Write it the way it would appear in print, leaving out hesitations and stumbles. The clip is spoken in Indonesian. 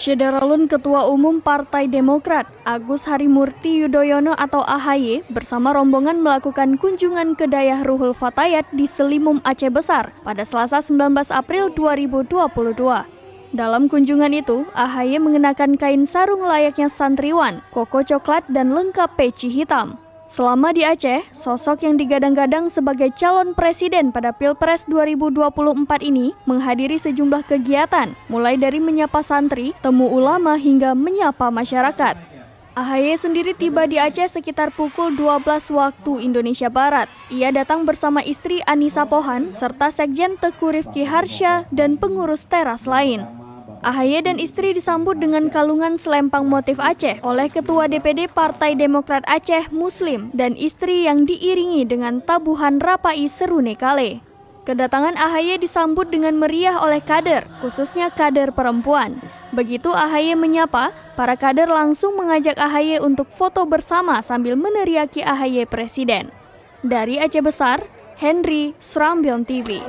Syederalun Ketua Umum Partai Demokrat, Agus Harimurti Yudhoyono atau AHY bersama rombongan melakukan kunjungan ke Dayah Ruhul Fatayat di Selimum Aceh Besar pada Selasa 19 April 2022. Dalam kunjungan itu, AHY mengenakan kain sarung layaknya santriwan, koko coklat dan lengkap peci hitam. Selama di Aceh, sosok yang digadang-gadang sebagai calon presiden pada Pilpres 2024 ini menghadiri sejumlah kegiatan, mulai dari menyapa santri, temu ulama hingga menyapa masyarakat. AHY sendiri tiba di Aceh sekitar pukul 12 waktu Indonesia Barat. Ia datang bersama istri Anissa Pohan, serta Sekjen Teuku Rifki Harsha dan pengurus teras lain. AHY dan istri disambut dengan kalungan selempang motif Aceh oleh Ketua DPD Partai Demokrat Aceh Muslim dan istri yang diiringi dengan tabuhan rapai serune kale. Kedatangan AHY disambut dengan meriah oleh kader, khususnya kader perempuan. Begitu AHY menyapa, para kader langsung mengajak AHY untuk foto bersama sambil meneriaki AHY Presiden. Dari Aceh Besar, Henry, Srambion TV.